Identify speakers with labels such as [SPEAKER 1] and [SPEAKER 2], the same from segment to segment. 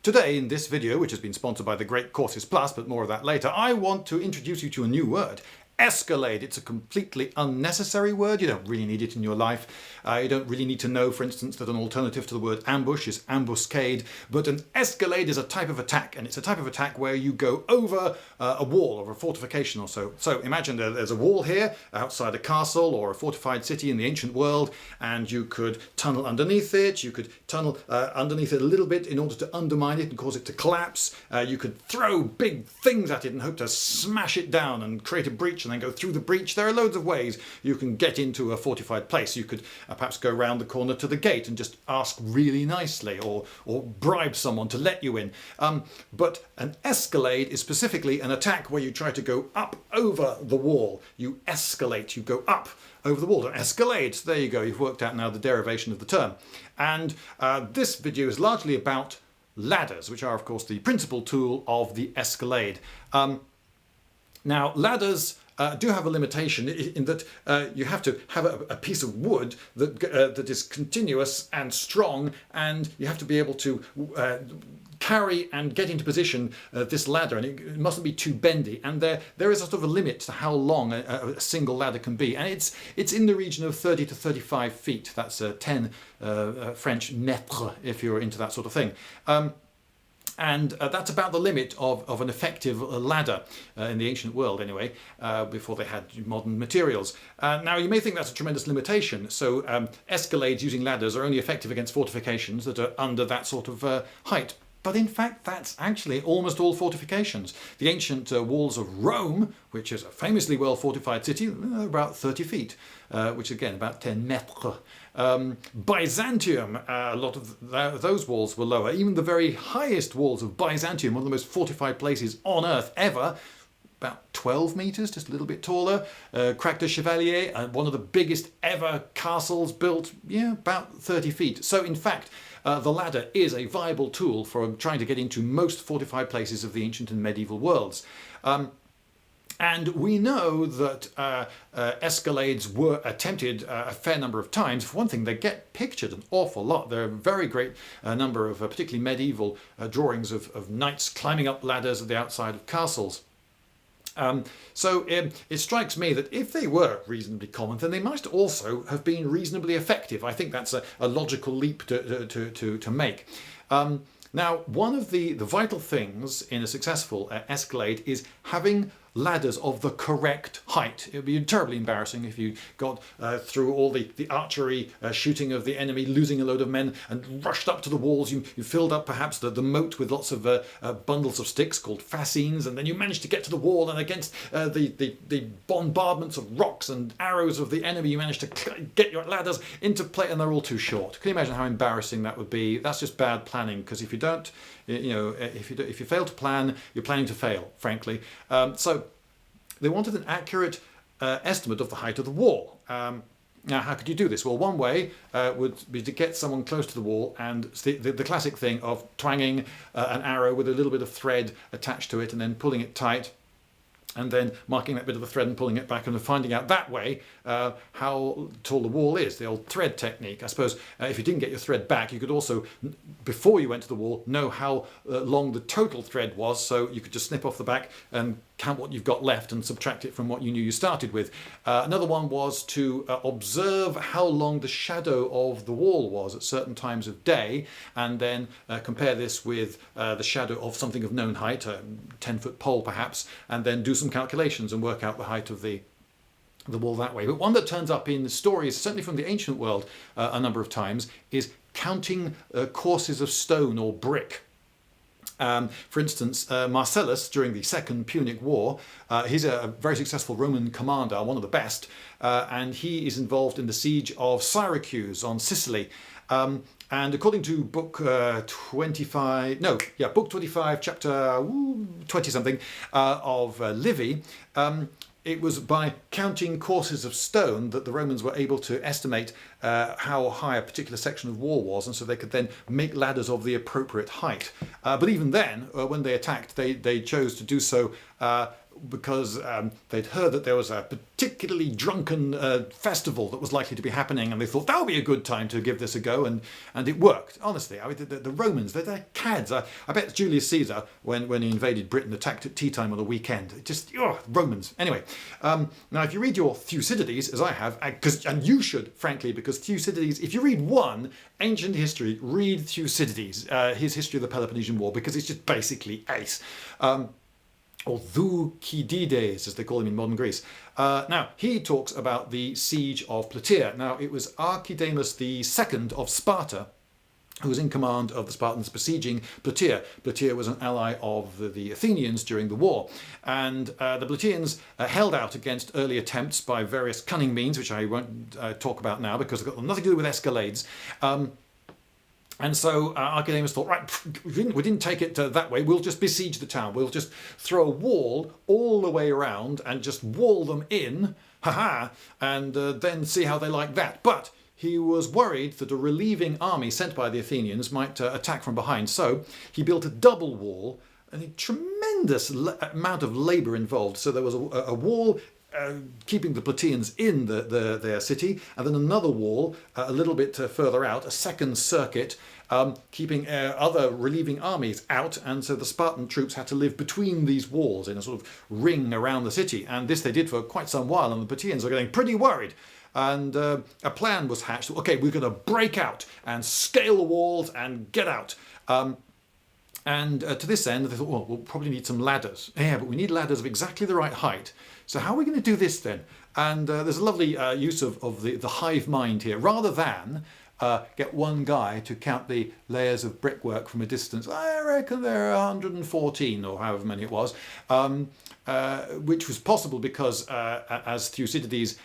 [SPEAKER 1] Today, in this video, which has been sponsored by the great Courses Plus, but more of that later, I want to introduce you to a new word. Escalade. It's a completely unnecessary word. You don't really need it in your life. You don't really need to know, for instance, that an alternative to the word ambush is ambuscade. But an escalade is a type of attack, and it's a type of attack where you go over a wall or a fortification or so. So imagine there's a wall here outside a castle or a fortified city in the ancient world, and you could tunnel underneath it. You could tunnel underneath it a little bit in order to undermine it and cause it to collapse. You could throw big things at it and hope to smash it down and create a breach and then go through the breach. There are loads of ways you can get into a fortified place. You could perhaps go round the corner to the gate and just ask really nicely, or bribe someone to let you in. But an escalade is specifically an attack where you try to go up over the wall. You escalate, you go up over the wall. An escalade. So there you go, you've worked out now the derivation of the term. And this video is largely about ladders, which are of course the principal tool of the escalade. Now ladders do have a limitation in that you have to have a piece of wood that is continuous and strong, and you have to be able to carry and get into position this ladder, and it mustn't be too bendy, and there is a sort of a limit to how long a single ladder can be, and it's in the region of 30 to 35 feet. That's 10 French mètres if you're into that sort of thing. And that's about the limit of an effective ladder in the ancient world anyway, before they had modern materials. Now you may think that's a tremendous limitation, so escalades using ladders are only effective against fortifications that are under that sort of height. But in fact, that's actually almost all fortifications. The ancient walls of Rome, which is a famously well fortified city, about 30 feet, which again, about 10 mètres. Byzantium, a lot of those walls were lower. Even the very highest walls of Byzantium, one of the most fortified places on earth ever, about 12 meters, just a little bit taller. Krak de Chevaliers, one of the biggest ever castles built, about 30 feet. So in fact, the ladder is a viable tool for trying to get into most fortified places of the ancient and medieval worlds. And we know that escalades were attempted a fair number of times. For one thing, they get pictured an awful lot. There are a very great number of particularly medieval drawings of knights climbing up ladders at the outside of castles. So it strikes me that if they were reasonably common, then they must also have been reasonably effective. I think that's a logical leap to make. Now, one of the vital things in a successful escalade is having ladders of the correct height. It would be terribly embarrassing if you got through all the archery shooting of the enemy, losing a load of men, and rushed up to the walls. You filled up perhaps the moat with lots of bundles of sticks called fascines, and then you managed to get to the wall, and against the bombardments of rocks and arrows of the enemy, you managed to get your ladders into play, and they're all too short. Can you imagine how embarrassing that would be? That's just bad planning, because if you don't, if you fail to plan, you're planning to fail, frankly. So they wanted an accurate estimate of the height of the wall. Now, how could you do this? Well, one way would be to get someone close to the wall, and the classic thing of twanging an arrow with a little bit of thread attached to it and then pulling it tight, and then marking that bit of the thread and pulling it back, and finding out that way how tall the wall is, the old thread technique. I suppose if you didn't get your thread back, you could also, before you went to the wall, know how long the total thread was, so you could just snip off the back and count what you've got left and subtract it from what you knew you started with. Another one was to observe how long the shadow of the wall was at certain times of day, and then compare this with the shadow of something of known height, a 10-foot pole perhaps, and then do some calculations and work out the height of the wall that way. But one that turns up in stories, certainly from the ancient world a number of times, is counting courses of stone or brick. For instance, Marcellus, during the Second Punic War, he's a very successful Roman commander, one of the best, and he is involved in the siege of Syracuse on Sicily. And according to book 25, chapter 20-something of Livy, it was by counting courses of stone that the Romans were able to estimate how high a particular section of wall was, and so they could then make ladders of the appropriate height. But even then, when they attacked, they chose to do so because they'd heard that there was a particularly drunken festival that was likely to be happening, and they thought that would be a good time to give this a go, and it worked. Honestly, I mean, the Romans, they're cads. I bet Julius Caesar, when he invaded Britain, attacked at tea time on the weekend. Just, Romans. Anyway, now if you read your Thucydides, as I have, and you should, frankly, because Thucydides, if you read one ancient history, read Thucydides, his history of the Peloponnesian War, because it's just basically ace. Or Thucydides, as they call him in modern Greece. Now, he talks about the siege of Plataea. Now, it was Archidamus II of Sparta who was in command of the Spartans besieging Plataea. Plataea was an ally of the Athenians during the war. And the Plataeans held out against early attempts by various cunning means, which I won't talk about now because they've got nothing to do with escalades. And so Archidamus thought, right, we didn't take it that way, we'll just besiege the town. We'll just throw a wall all the way around and just wall them in, and then see how they like that. But he was worried that a relieving army sent by the Athenians might attack from behind. So he built a double wall, and a tremendous amount of labour involved. So there was a wall keeping the Plataeans in their city, and then another wall a little bit further out, a second circuit, keeping other relieving armies out, and so the Spartan troops had to live between these walls in a sort of ring around the city, and this they did for quite some while, and the Plataeans were getting pretty worried. And a plan was hatched. Okay, we're going to break out and scale the walls and get out. And to this end, they thought, well, we'll probably need some ladders. Yeah, but we need ladders of exactly the right height. So how are we going to do this then? And there's a lovely use of the hive mind here. Rather than get one guy to count the layers of brickwork from a distance, I reckon there are 114 or however many it was, which was possible because, as Thucydides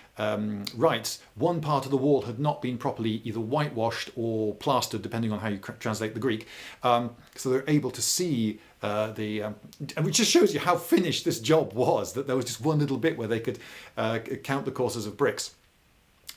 [SPEAKER 1] writes, one part of the wall had not been properly either whitewashed or plastered, depending on how you translate the Greek. So they're able to see which just shows you how finished this job was, that there was just one little bit where they could count the courses of bricks.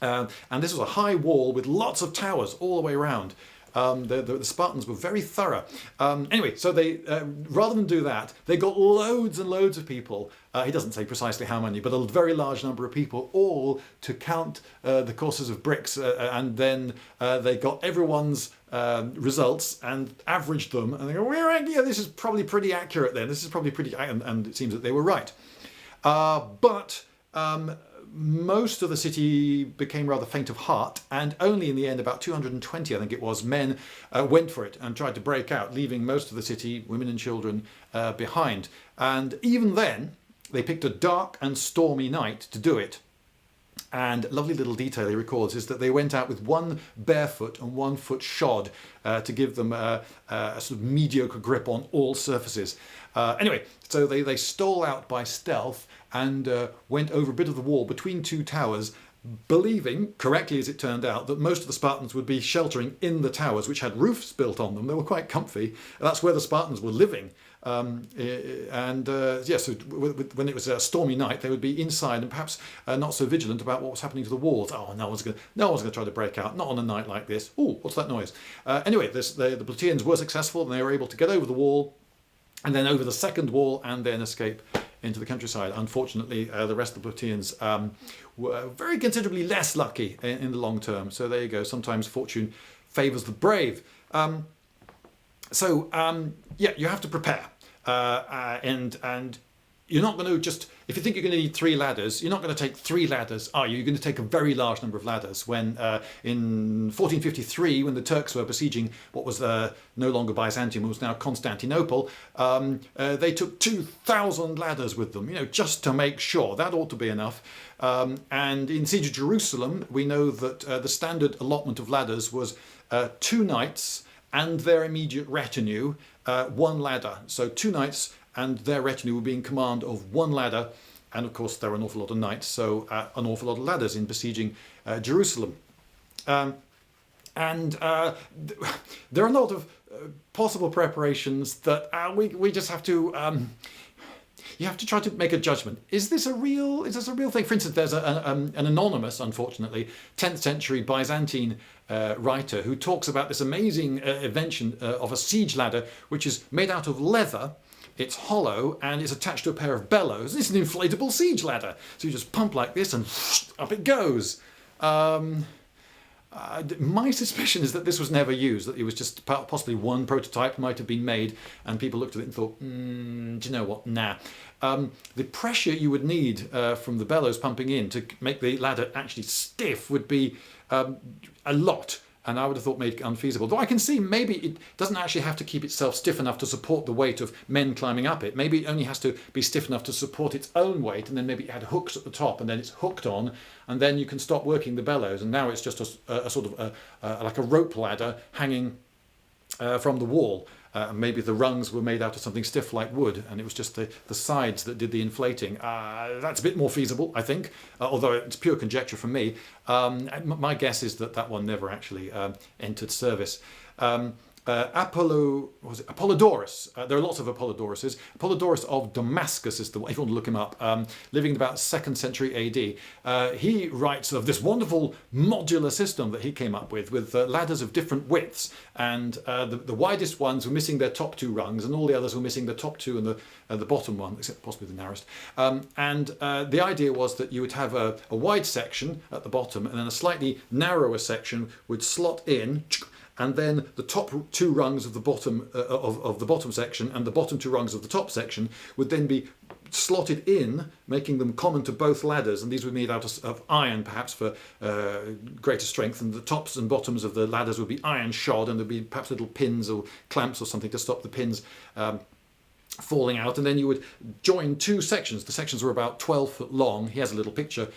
[SPEAKER 1] And this was a high wall with lots of towers all the way around. The Spartans were very thorough. Anyway, so they, rather than do that, they got loads and loads of people. He doesn't say precisely how many, but a very large number of people, all to count the courses of bricks. And then they got everyone's results and averaged them. And they go, yeah, this is probably pretty accurate then. This is probably pretty, and it seems that they were right. But most of the city became rather faint of heart, and only in the end, about 220, I think it was, men went for it and tried to break out, leaving most of the city, women and children, behind. And even then, they picked a dark and stormy night to do it. And a lovely little detail he records is that they went out with one barefoot and 1 foot shod to give them a sort of mediocre grip on all surfaces. Anyway, so they stole out by stealth and went over a bit of the wall between two towers, believing, correctly as it turned out, that most of the Spartans would be sheltering in the towers, which had roofs built on them. They were quite comfy. That's where the Spartans were living. So when it was a stormy night, they would be inside and perhaps not so vigilant about what was happening to the walls. Oh, no one's going to try to break out, not on a night like this. Oh, what's that noise? Anyway, the Plataeans were successful, and they were able to get over the wall, and then over the second wall, and then escape into the countryside. Unfortunately, the rest of the Plataeans were very considerably less lucky in the long term. So there you go. Sometimes fortune favours the brave. Yeah, you have to prepare. And you're not going to just, if you think you're going to need 3 ladders, you're not going to take 3 ladders, are you? You're going to take a very large number of ladders. When in 1453, when the Turks were besieging what was no longer Byzantium, it was now Constantinople, they took 2,000 ladders with them, just to make sure. That ought to be enough. And in Siege of Jerusalem, we know that the standard allotment of ladders was 2 knights and their immediate retinue, 1 ladder. So 2 knights and their retinue would be in command of 1 ladder, and of course there were an awful lot of knights, so an awful lot of ladders in besieging Jerusalem. There are a lot of possible preparations that we just have to. You have to try to make a judgment. Is this a real thing? For instance, there's an anonymous, unfortunately, 10th century Byzantine writer who talks about this amazing invention of a siege ladder, which is made out of leather, it's hollow and it's attached to a pair of bellows. It's an inflatable siege ladder. So you just pump like this and up it goes. My suspicion is that this was never used, that it was just possibly one prototype might have been made and people looked at it and thought, do you know what, nah. The pressure you would need from the bellows pumping in to make the ladder actually stiff would be a lot. And I would have thought made it unfeasible. Though I can see maybe it doesn't actually have to keep itself stiff enough to support the weight of men climbing up it. Maybe it only has to be stiff enough to support its own weight, and then maybe it had hooks at the top, and then it's hooked on, and then you can stop working the bellows. And now it's just a sort of like a rope ladder hanging from the wall. Maybe the rungs were made out of something stiff like wood, and it was just the sides that did the inflating. That's a bit more feasible, I think, although it's pure conjecture from me. My guess is that one never actually entered service. Apollodorus. There are lots of Apollodoruses. Apollodorus of Damascus is the one, if you want to look him up, living in about 2nd century AD. He writes of this wonderful modular system that he came up with ladders of different widths, and the widest ones were missing their top 2 rungs, and all the others were missing the top 2 and the bottom one, except possibly the narrowest. The idea was that you would have a wide section at the bottom, and then a slightly narrower section would slot in, and then the top 2 rungs of the bottom of the bottom section and the bottom 2 rungs of the top section would then be slotted in, making them common to both ladders, and these were made out of iron, perhaps for greater strength, and the tops and bottoms of the ladders would be iron shod, and there'd be perhaps little pins or clamps or something to stop the pins falling out, and then you would join 2 sections. The sections were about 12 foot long. He has a little picture,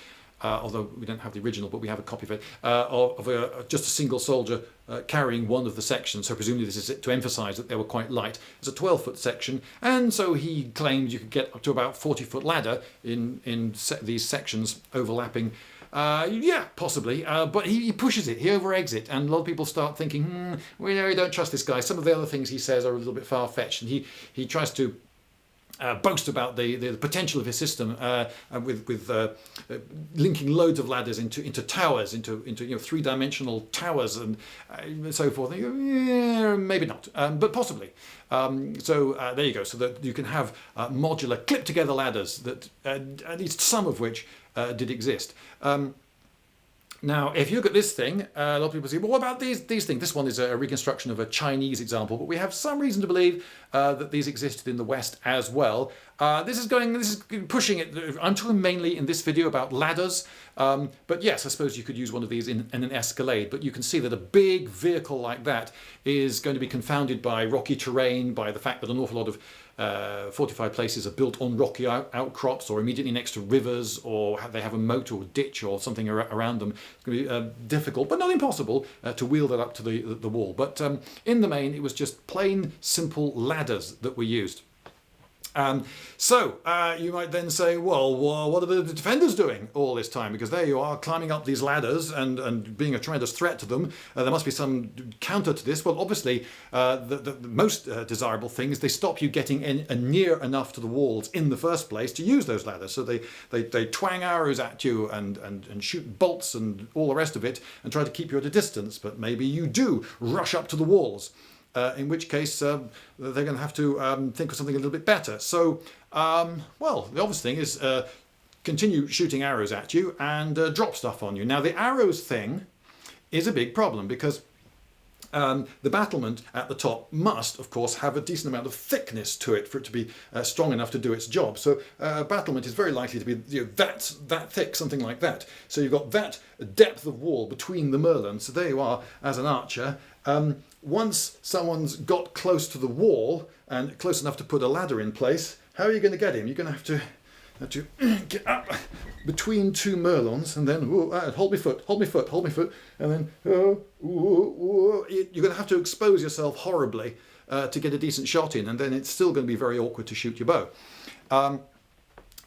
[SPEAKER 1] although we don't have the original, but we have a copy of it, of just a single soldier carrying one of the sections. So presumably this is to emphasize that they were quite light. It's a 12-foot section, and so he claimed you could get up to about 40-foot ladder in these sections overlapping. Yeah, possibly, but he pushes it, he over-eggs it, and a lot of people start thinking, we don't trust this guy. Some of the other things he says are a little bit far-fetched, and he tries to boast about the potential of his system with linking loads of ladders into towers, into 3-dimensional towers and so forth. And you go, yeah, maybe not, but possibly. So there you go. So that you can have modular, clipped-together ladders that at least some of which did exist. Now, if you look at this thing, a lot of people say, well, what about these things? This one is a reconstruction of a Chinese example, but we have some reason to believe that these existed in the West as well. This is pushing it. I'm talking mainly in this video about ladders, but yes, I suppose you could use one of these in an Escalade, but you can see that a big vehicle like that is going to be confounded by rocky terrain, by the fact that an awful lot of fortified places are built on rocky outcrops or immediately next to rivers, or they have a moat or ditch or something around them. It's going to be difficult, but not impossible, to wheel that up to the wall. But in the main, it was just plain, simple ladders that were used. So you might then say, well, what are the defenders doing all this time? Because there you are, climbing up these ladders and being a tremendous threat to them. There must be some counter to this. Well, obviously, the most desirable thing is they stop you getting near enough to the walls in the first place to use those ladders. So they twang arrows at you and shoot bolts and all the rest of it and try to keep you at a distance. But maybe you do rush up to the walls. In which case they're going to have to think of something a little bit better. So, well, the obvious thing is continue shooting arrows at you and drop stuff on you. Now, the arrows thing is a big problem because the battlement at the top must, of course, have a decent amount of thickness to it for it to be strong enough to do its job. So a battlement is very likely to be that thick, something like that. So you've got that depth of wall between the Merlons. So there you are as an archer. Once someone's got close to the wall and close enough to put a ladder in place, how are you going to get him? You're going to have to get up between 2 Merlons and then hold me foot, and then you're going to have to expose yourself horribly to get a decent shot in, and then it's still going to be very awkward to shoot your bow.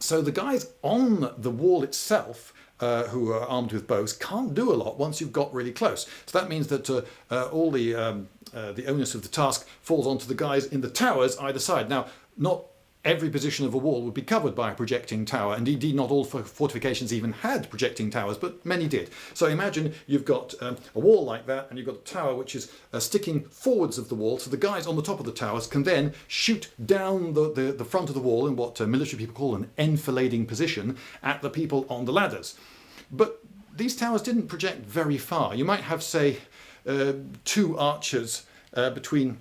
[SPEAKER 1] So the guys on the wall itself, who are armed with bows, can't do a lot once you've got really close. So that means that all the onus of the task falls onto the guys in the towers either side. Now, not every position of a wall would be covered by a projecting tower, and indeed not all fortifications even had projecting towers, but many did. So imagine you've got a wall like that, and you've got a tower which is sticking forwards of the wall, so the guys on the top of the towers can then shoot down the front of the wall in what military people call an enfilading position at the people on the ladders. But these towers didn't project very far. You might have, say, 2 archers between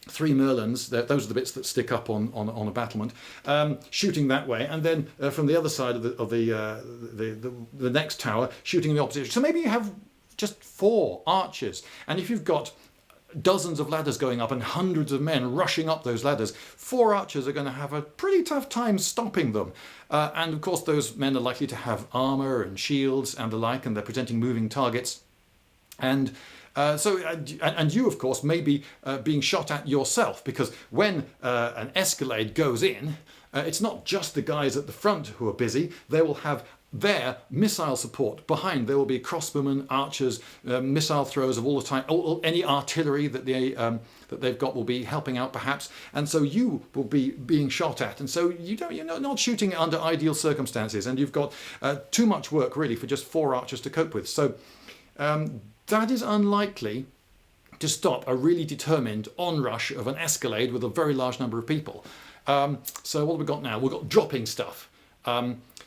[SPEAKER 1] 3 Merlons, those are the bits that stick up on a battlement, shooting that way, and then from the other side of the next tower, shooting in the opposite. So maybe you have just 4 archers, and if you've got dozens of ladders going up and hundreds of men rushing up those ladders, 4 archers are going to have a pretty tough time stopping them. And of course those men are likely to have armour and shields and the like, and they're presenting moving targets. And and you, of course, may be being shot at yourself, because when an escalade goes in, it's not just the guys at the front who are busy. They will have their missile support behind. There will be crossbowmen, archers, missile throwers of all the time. Any artillery that they've got will be helping out, perhaps. And so you will be being shot at. And so you're not shooting under ideal circumstances, and you've got too much work really for just 4 archers to cope with. So that is unlikely to stop a really determined onrush of an escalade with a very large number of people. So what have we got now? We've got dropping stuff.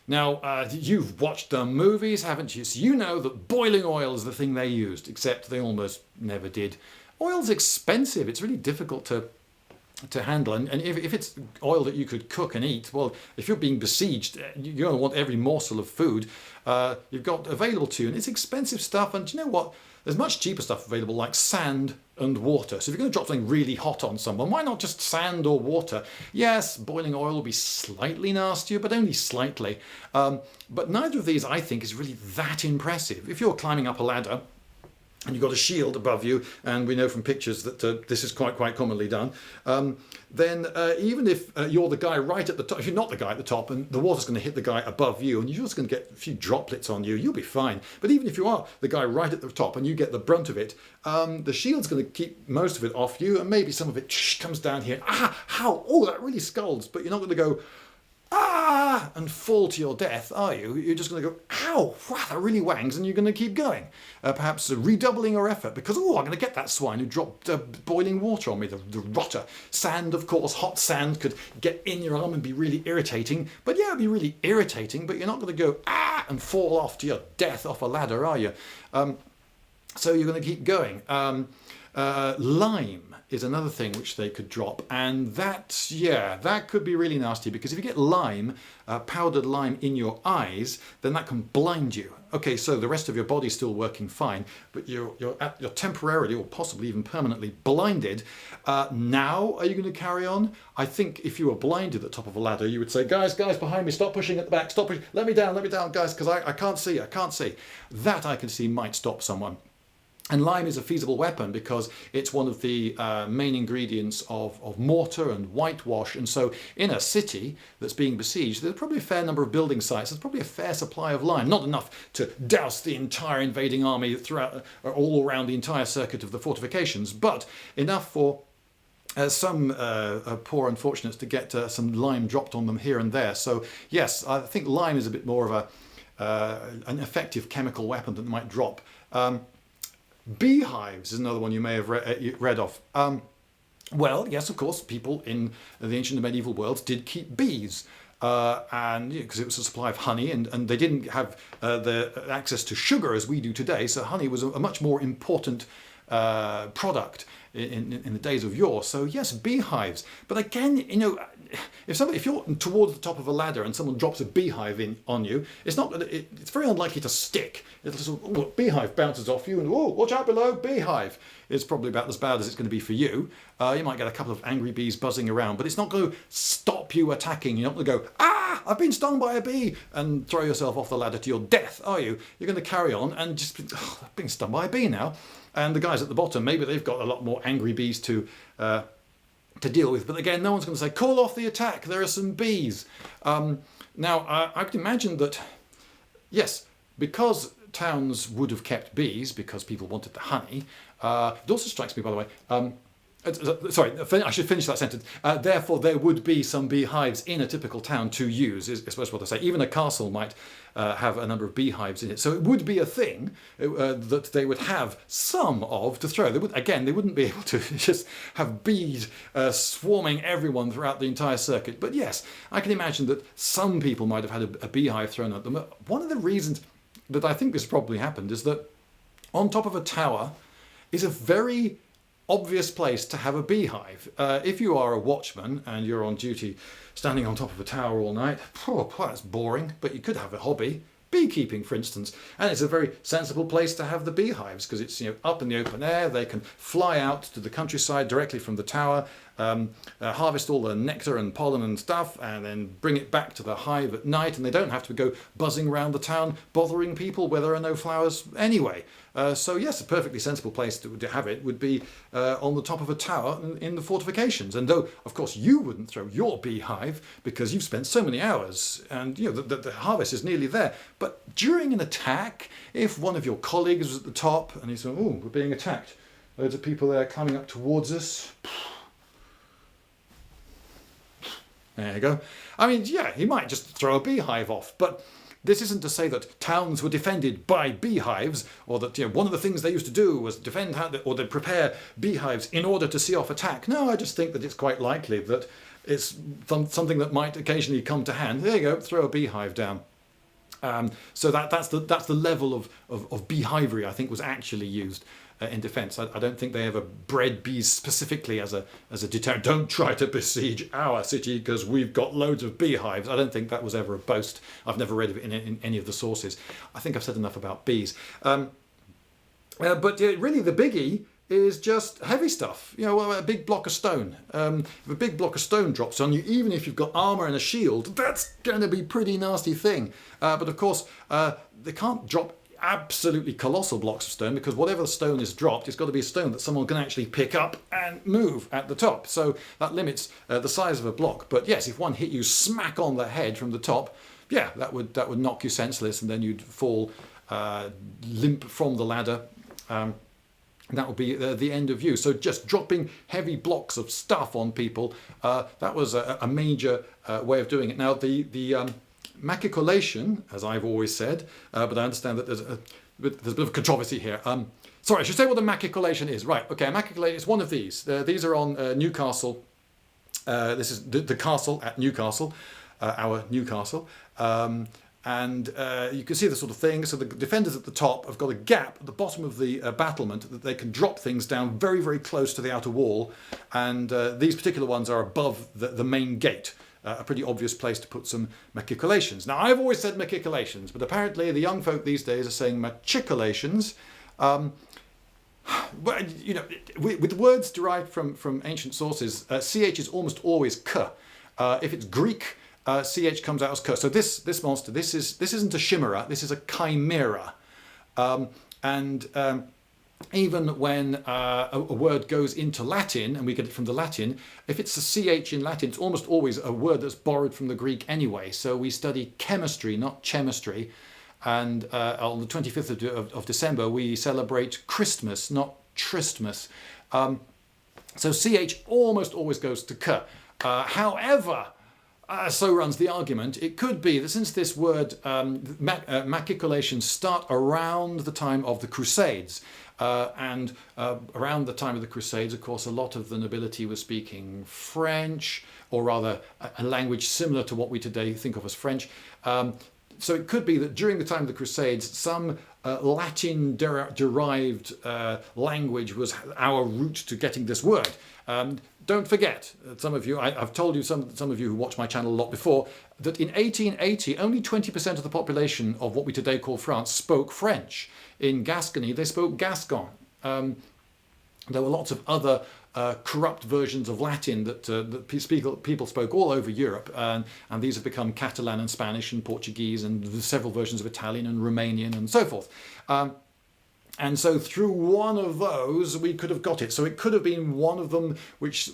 [SPEAKER 1] Now, you've watched the movies, haven't you? So you know that boiling oil is the thing they used, except they almost never did. Oil's expensive. It's really difficult to handle. And if it's oil that you could cook and eat, well, if you're being besieged, you're going to want every morsel of food you've got available to you. And it's expensive stuff. And do you know what? There's much cheaper stuff available, like sand and water. So if you're going to drop something really hot on someone, why not just sand or water? Yes, boiling oil will be slightly nastier, but only slightly. But neither of these, I think, is really that impressive. If you're climbing up a ladder and you've got a shield above you, and we know from pictures that this is quite commonly done, then even if you're the guy right at the top, if you're not the guy at the top and the water's going to hit the guy above you and you're just going to get a few droplets on you, you'll be fine. But even if you are the guy right at the top and you get the brunt of it, the shield's going to keep most of it off you, and maybe some of it comes down here. How? Oh, that really scalds. But you're not going to go, and fall to your death, are you? You're just going to go, ow, wow, that really wangs, and you're going to keep going. Perhaps redoubling your effort, because, I'm going to get that swine who dropped boiling water on me, the rotter. Sand, of course, hot sand could get in your arm and be really irritating. But yeah, it'd be really irritating, but you're not going to go, and fall off to your death off a ladder, are you? So you're going to keep going. Lime is another thing which they could drop, and that could be really nasty, because if you get lime, powdered lime in your eyes, then that can blind you. Okay, so the rest of your body's still working fine, but you're temporarily or possibly even permanently blinded. Now, are you going to carry on? I think if you were blinded at the top of a ladder, you would say, guys behind me, stop pushing at the back, stop pushing, let me down, guys, because I can't see. That I can see might stop someone. And lime is a feasible weapon because it's one of the main ingredients of mortar and whitewash. And so in a city that's being besieged, there's probably a fair number of building sites. There's probably a fair supply of lime. Not enough to douse the entire invading army throughout, all around the entire circuit of the fortifications, but enough for some poor unfortunates to get some lime dropped on them here and there. So yes, I think lime is a bit more of an effective chemical weapon that might drop. Beehives is another one you may have read of. Well, yes, of course, people in the ancient and medieval worlds did keep bees, and because it was a supply of honey, and they didn't have the access to sugar as we do today, so honey was a much more important product in the days of yore. So yes, beehives. But again, if you're towards the top of a ladder and someone drops a beehive on you, it's very unlikely to stick. Beehive bounces off you, and watch out below, beehive. It's probably about as bad as it's going to be for you. You might get a couple of angry bees buzzing around, but it's not going to stop you attacking. You're not going to go, I've been stung by a bee, and throw yourself off the ladder to your death, are you? You're going to carry on and just, I've been stung by a bee now. And the guys at the bottom, maybe they've got a lot more angry bees to deal with. But again, no one's going to say, call off the attack, there are some bees. Now, I could imagine that, yes, because towns would have kept bees, because people wanted the honey, it also strikes me, by the way, Sorry, I should finish that sentence. Therefore, there would be some beehives in a typical town to use, is what I say. Even a castle might have a number of beehives in it. So it would be a thing that they would have some of to throw. They wouldn't be able to just have bees swarming everyone throughout the entire circuit. But yes, I can imagine that some people might have had a beehive thrown at them. One of the reasons that I think this probably happened is that on top of a tower is a very obvious place to have a beehive. If you are a watchman and you're on duty standing on top of a tower all night, that's boring, but you could have a hobby. Beekeeping, for instance, and it's a very sensible place to have the beehives because it's up in the open air. They can fly out to the countryside directly from the tower, harvest all the nectar and pollen and stuff, and then bring it back to the hive at night. And they don't have to go buzzing around the town bothering people where there are no flowers anyway. So yes, a perfectly sensible place to have it would be on the top of a tower in the fortifications. And though, of course, you wouldn't throw your beehive because you've spent so many hours and the harvest is nearly there. But during an attack, if one of your colleagues was at the top and he's saying, "Oh, we're being attacked. Loads of people there coming up towards us." There you go. I mean, yeah, he might just throw a beehive off, but this isn't to say that towns were defended by beehives, or that one of the things they used to do was defend or they prepare beehives in order to see off attack. No, I just think that it's quite likely that it's something that might occasionally come to hand. There you go, throw a beehive down. So that's the level of beehivery I think was actually used in defence. I don't think they ever bred bees specifically as a deterrent. Don't try to besiege our city because we've got loads of beehives. I don't think that was ever a boast. I've never read of it in any of the sources. I think I've said enough about bees. But really the biggie is just heavy stuff. A big block of stone. If a big block of stone drops on you, even if you've got armour and a shield, that's going to be a pretty nasty thing. But of course, they can't drop absolutely colossal blocks of stone because whatever the stone is dropped, it's got to be a stone that someone can actually pick up and move at the top. So that limits the size of a block. But yes, if one hit you smack on the head from the top, yeah, that would knock you senseless, and then you'd fall limp from the ladder. That would be the end of you. So just dropping heavy blocks of stuff on people, that was a major way of doing it. Now the machicolation, as I've always said, but I understand that there's a bit of controversy here. Sorry, I should say what a machicolation is. Right, okay, a machicolation is one of these. These are on Newcastle. This is the castle at Newcastle, our Newcastle. And you can see the sort of thing. So the defenders at the top have got a gap at the bottom of the battlement that they can drop things down very, very close to the outer wall. And these particular ones are above the main gate. A pretty obvious place to put some machicolations. Now, I've always said machicolations, but apparently the young folk these days are saying machicolations. But, with words derived from ancient sources, ch is almost always k. If it's Greek, ch comes out as k. So this monster, this isn't a chimera, this is a chimera. Even when a word goes into Latin, and we get it from the Latin, if it's a ch in Latin, it's almost always a word that's borrowed from the Greek anyway. So we study chemistry, not chemistry. And on the 25th of December, we celebrate Christmas, not Tristmas. So ch almost always goes to k. However, so runs the argument, it could be that since this word machicolations start around the time of the Crusades, and around the time of the Crusades, of course, a lot of the nobility was speaking French, or rather a language similar to what we today think of as French. So it could be that during the time of the Crusades, some Latin-derived language was our route to getting this word. Don't forget, some of you, I've told you, some of you who watch my channel a lot before, that in 1880, only 20% of the population of what we today call France spoke French. In Gascony, they spoke Gascon. There were lots of other corrupt versions of Latin that people spoke all over Europe, and these have become Catalan and Spanish and Portuguese and several versions of Italian and Romanian and so forth. And so through one of those, we could have got it. So it could have been one of them which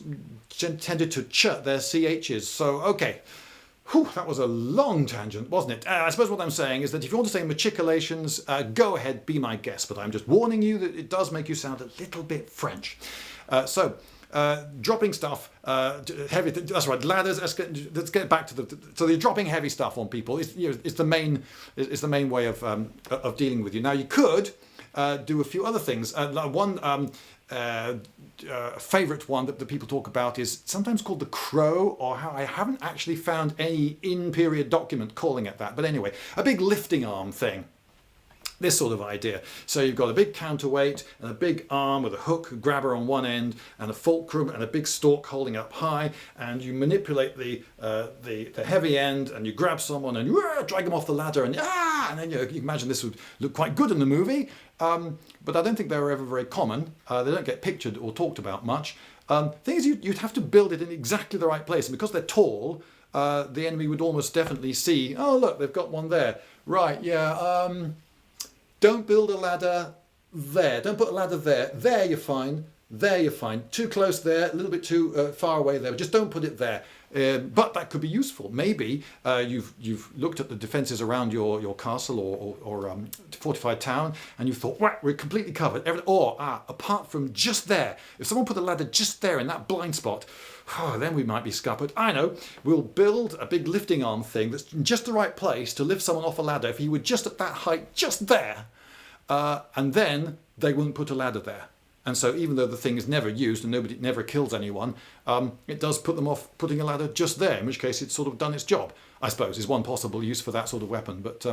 [SPEAKER 1] tended to ch their ch's. So, okay. Whew, that was a long tangent, wasn't it? I suppose what I'm saying is that if you want to say machicolations, go ahead, be my guest. But I'm just warning you that it does make you sound a little bit French. So dropping stuff, heavy. That's right, ladders. Let's get back to so you're dropping heavy stuff on people. Is the main way of dealing with you. Now you could do a few other things. One favourite one that people talk about is sometimes called the crow, or how I haven't actually found any in-period document calling it that. But anyway, a big lifting arm thing. This sort of idea. So you've got a big counterweight and a big arm with a hook grabber on one end and a fulcrum and a big stalk holding up high, and you manipulate the heavy end and you grab someone and drag them off the ladder and then you can imagine this would look quite good in the movie, but I don't think they were ever very common. They don't get pictured or talked about much. Thing is, you'd have to build it in exactly the right place, and because they're tall, the enemy would almost definitely see, oh look, they've got one there. Right, yeah, don't build a ladder there. Don't put a ladder there. There you're fine. There you're fine. Too close there, a little bit too far away there. Just don't put it there. But that could be useful. Maybe you've looked at the defences around your castle or fortified town, and you thought, wow, we're completely covered. Apart from just there. If someone put a ladder just there in that blind spot, then we might be scuppered. I know, we'll build a big lifting arm thing that's in just the right place to lift someone off a ladder if he were just at that height, just there, and then they wouldn't put a ladder there. And so even though the thing is never used and it never kills anyone, it does put them off putting a ladder just there, in which case it's sort of done its job, I suppose, is one possible use for that sort of weapon, but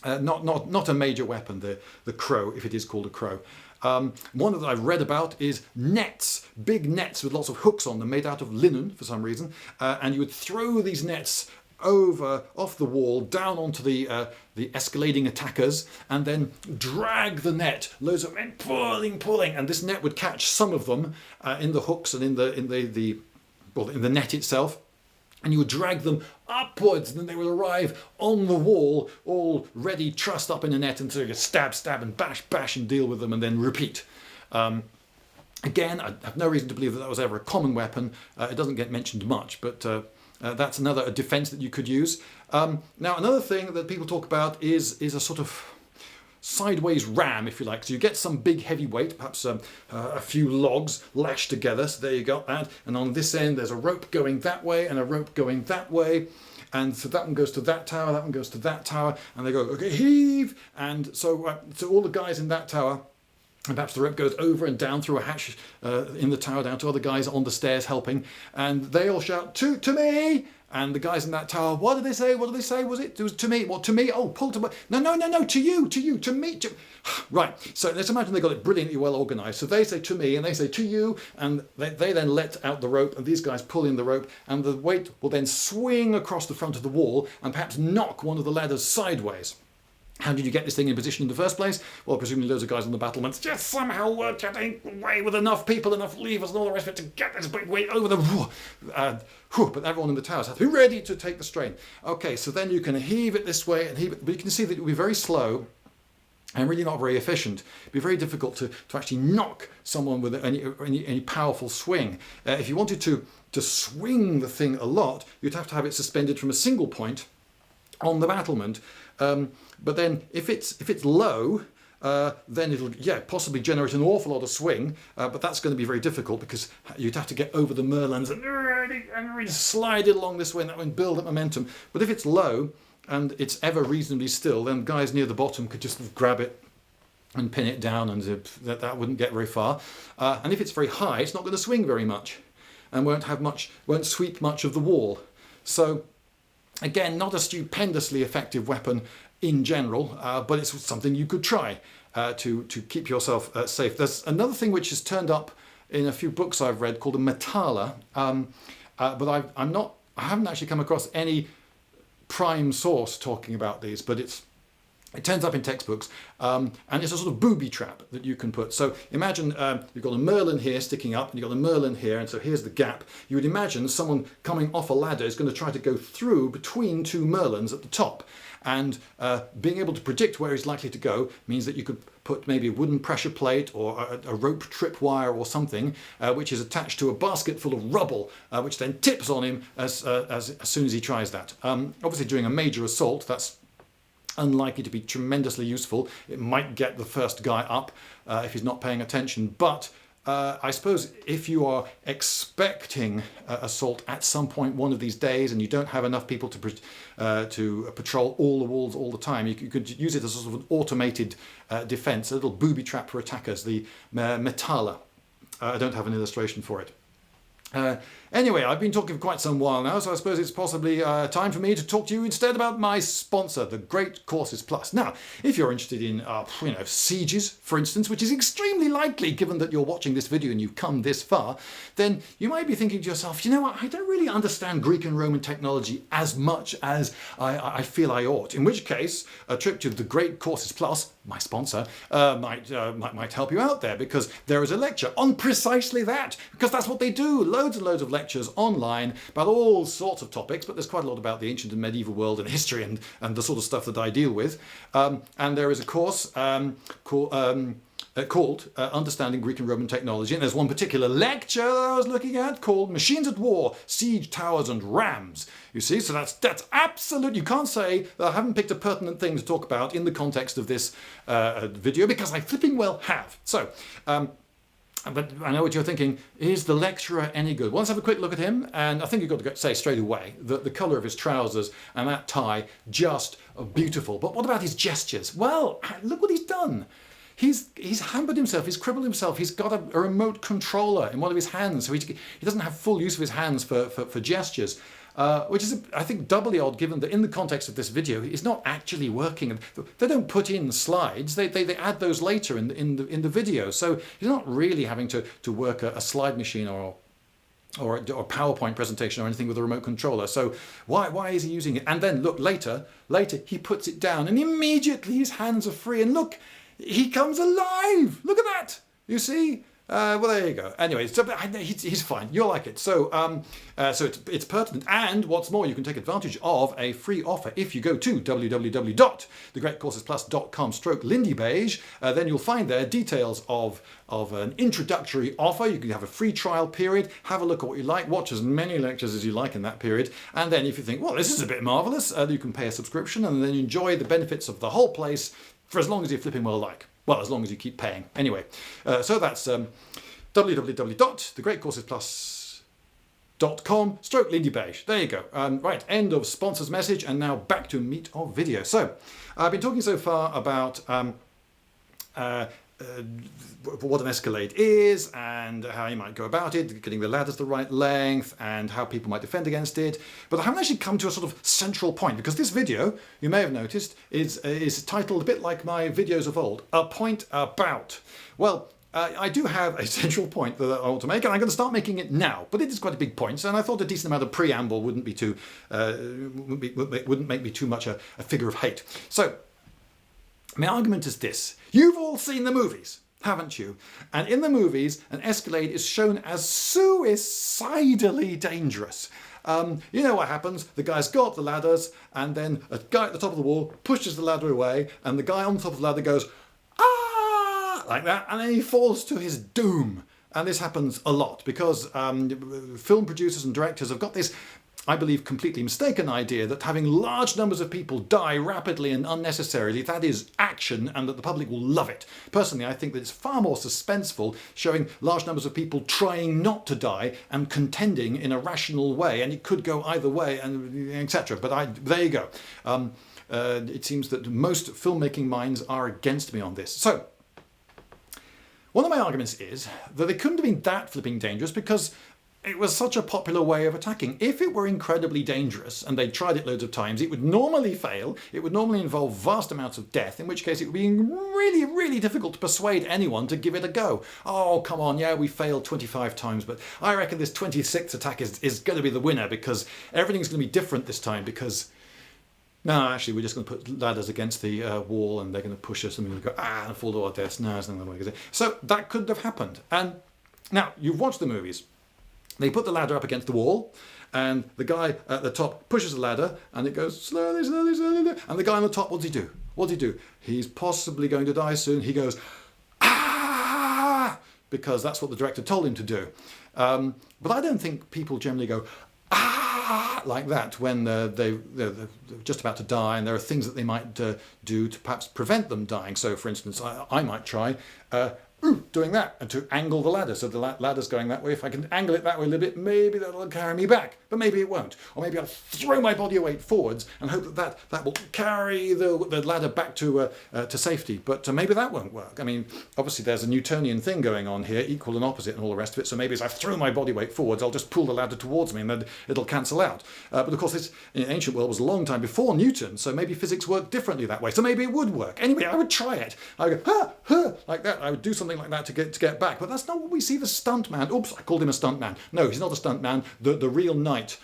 [SPEAKER 1] not a major weapon, the crow, if it is called a crow. One that I've read about is nets, big nets with lots of hooks on them, made out of linen for some reason, and you would throw these nets off the wall down onto the escalading attackers, and then drag the net, loads of men pulling, and this net would catch some of them in the hooks and in the net itself, and you would drag them upwards, and then they would arrive on the wall, all ready, trussed up in a net, and so you stab, and bash, and deal with them, and then repeat. Again, I have no reason to believe that was ever a common weapon. It doesn't get mentioned much, but that's another defence that you could use. Now, another thing that people talk about is a sort of sideways ram, if you like. So you get some big heavy weight, perhaps a few logs lashed together. So there you got that. And on this end, there's a rope going that way and a rope going that way. And so that one goes to that tower, that one goes to that tower, and they go, okay, heave. And so all the guys in that tower, and perhaps the rope goes over and down through a hatch in the tower down to other guys on the stairs helping, and they all shout, to me! And the guys in that tower, what did they say? It was to me. What, to me? Oh, pull to me. No, to you, to me. Right, so let's imagine they got it brilliantly well organised. So they say to me, and they say to you, and they then let out the rope, and these guys pull in the rope, and the weight will then swing across the front of the wall, and perhaps knock one of the ladders sideways. How did you get this thing in position in the first place? Well, presumably loads of guys on the battlements just somehow worked out a way with enough people, enough levers and all the rest of it to get this big weight over the... but everyone in the towers has to be ready to take the strain. Okay, so then you can heave it this way and heave it, but you can see that it will be very slow and really not very efficient. It'd be very difficult to actually knock someone with any powerful swing. If you wanted to swing the thing a lot, you'd have to have it suspended from a single point on the battlement. But then if it's low, then it'll possibly generate an awful lot of swing, but that's going to be very difficult because you'd have to get over the Merlons and really slide it along this way, and that would build up momentum. But if it's low and it's ever reasonably still, then guys near the bottom could just grab it and pin it down, and that wouldn't get very far. And if it's very high, it's not going to swing very much and won't sweep much of the wall. So again, not a stupendously effective weapon in general, but it's something you could try to keep yourself safe. There's another thing which has turned up in a few books I've read called a metalla, but I haven't actually come across any prime source talking about these, but it turns up in textbooks, and it's a sort of booby trap that you can put. So imagine you've got a Merlon here sticking up, and you've got a Merlon here, and so here's the gap. You would imagine someone coming off a ladder is going to try to go through between two Merlons at the top. And being able to predict where he's likely to go means that you could put maybe a wooden pressure plate or a rope tripwire or something, which is attached to a basket full of rubble, which then tips on him as soon as he tries that. Obviously, during a major assault, that's unlikely to be tremendously useful. It might get the first guy up if he's not paying attention, but I suppose if you are expecting assault at some point one of these days and you don't have enough people to patrol all the walls all the time, you could use it as a sort of an automated defense, a little booby trap for attackers, the Metala. I don't have an illustration for it. Anyway, I've been talking for quite some while now, so I suppose it's possibly time for me to talk to you instead about my sponsor, the Great Courses Plus. Now, if you're interested in, sieges, for instance, which is extremely likely given that you're watching this video and you've come this far, then you might be thinking to yourself, you know what, I don't really understand Greek and Roman technology as much as I feel I ought. In which case, a trip to the Great Courses Plus, my sponsor, might help you out there, because there is a lecture on precisely that, because that's what they do. Loads and loads of lectures online about all sorts of topics, but there's quite a lot about the ancient and medieval world and history and the sort of stuff that I deal with. And there is a course called Understanding Greek and Roman Technology, and there's one particular lecture that I was looking at called Machines at War, Siege Towers and Rams. You see, so that's absolute. You can't say that I haven't picked a pertinent thing to talk about in the context of this video, because I flipping well have. So, but I know what you're thinking, is the lecturer any good? Well, let's have a quick look at him, and I think you've got to say straight away that the colour of his trousers and that tie, just beautiful. But what about his gestures? Well, look what he's done. He's hampered himself, he's crippled himself, he's got a remote controller in one of his hands, so he doesn't have full use of his hands for gestures. Which is, I think, doubly odd given that in the context of this video, he's not actually working. They don't put in slides, they add those later in the video. So he's not really having to work a slide machine or a PowerPoint presentation or anything with a remote controller. So why is he using it? And then look, later he puts it down and immediately his hands are free. And look, he comes alive. Look at that. You see? Well, there you go. Anyway, so he's fine. You'll like it. So it's pertinent. And what's more, you can take advantage of a free offer if you go to www.thegreatcoursesplus.com/Lindybeige. Then you'll find there details of an introductory offer. You can have a free trial period. Have a look at what you like. Watch as many lectures as you like in that period. And then if you think, well, this is a bit marvellous, you can pay a subscription and then enjoy the benefits of the whole place for as long as you flipping well like. Well, as long as you keep paying. Anyway, so that's www.thegreatcoursesplus.com/Lindybeige. There you go. Right, end of sponsor's message, and now back to meat of video. So, I've been talking so far about what an escalade is and how you might go about it, getting the ladders the right length and how people might defend against it. But I haven't actually come to a sort of central point, because this video, you may have noticed, is titled a bit like my videos of old, A Point About. Well, I do have a central point that I want to make, and I'm going to start making it now. But it is quite a big point, and I thought a decent amount of preamble wouldn't make me too much a figure of hate. So, my argument is this. You've all seen the movies, haven't you? And in the movies, an escalade is shown as suicidally dangerous. You know what happens? The guy's got the ladders, and then a guy at the top of the wall pushes the ladder away, and the guy on the top of the ladder goes, ah, like that, and then he falls to his doom. And this happens a lot, because film producers and directors have got this, I believe, completely mistaken idea that having large numbers of people die rapidly and unnecessarily, that is action, and that the public will love it. Personally, I think that it's far more suspenseful showing large numbers of people trying not to die and contending in a rational way, and it could go either way, and etc. But there you go. It seems that most filmmaking minds are against me on this. So, one of my arguments is that they couldn't have been that flipping dangerous because it was such a popular way of attacking. If it were incredibly dangerous and they'd tried it loads of times, it would normally fail, it would normally involve vast amounts of death, in which case it would be really, really difficult to persuade anyone to give it a go. Oh, come on, yeah, we failed 25 times, but I reckon this 26th attack is going to be the winner because everything's going to be different this time because... No, actually, we're just going to put ladders against the wall and they're going to push us and we're going to go, and fall to our deaths. No, it's not going to work. So that couldn't have happened. And now, you've watched the movies. They put the ladder up against the wall, and the guy at the top pushes the ladder, and it goes slowly, slowly, slowly. And the guy on the top, what does he do? What does he do? He's possibly going to die soon. He goes, ah, because that's what the director told him to do. But I don't think people generally go, ah, like that when they're just about to die, and there are things that they might do to perhaps prevent them dying. So, for instance, I might try doing that, and to angle the ladder. So the ladder's going that way. If I can angle it that way a little bit, maybe that'll carry me back. But maybe it won't. Or maybe I'll throw my body weight forwards and hope that will carry the ladder back to safety. But maybe that won't work. I mean, obviously there's a Newtonian thing going on here, equal and opposite and all the rest of it. So maybe as I throw my body weight forwards, I'll just pull the ladder towards me and then it'll cancel out. But of course, this in the ancient world was a long time before Newton. So maybe physics worked differently that way. So maybe it would work. Anyway, I would try it. I would go, ha, ha, like that. I would do something like that to get back. But that's not what we see the stuntman. Oops, I called him a stuntman. No, he's not a stuntman. The real knight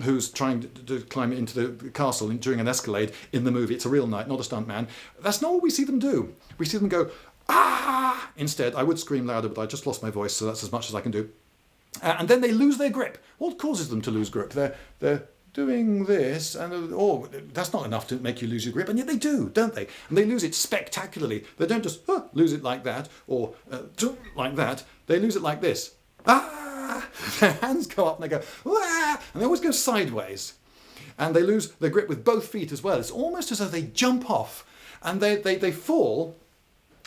[SPEAKER 1] who's trying to climb into the castle during an escalade in the movie. It's a real knight, not a stuntman. That's not what we see them do. We see them go, ah! Instead, I would scream louder, but I just lost my voice, so that's as much as I can do. And then they lose their grip. What causes them to lose grip? They're doing this, and that's not enough to make you lose your grip, and yet they do, don't they? And they lose it spectacularly. They don't just lose it like that, or like that. They lose it like this. Ah! Their hands go up and they go, ah! And they always go sideways. And they lose their grip with both feet as well. It's almost as though they jump off, and they fall,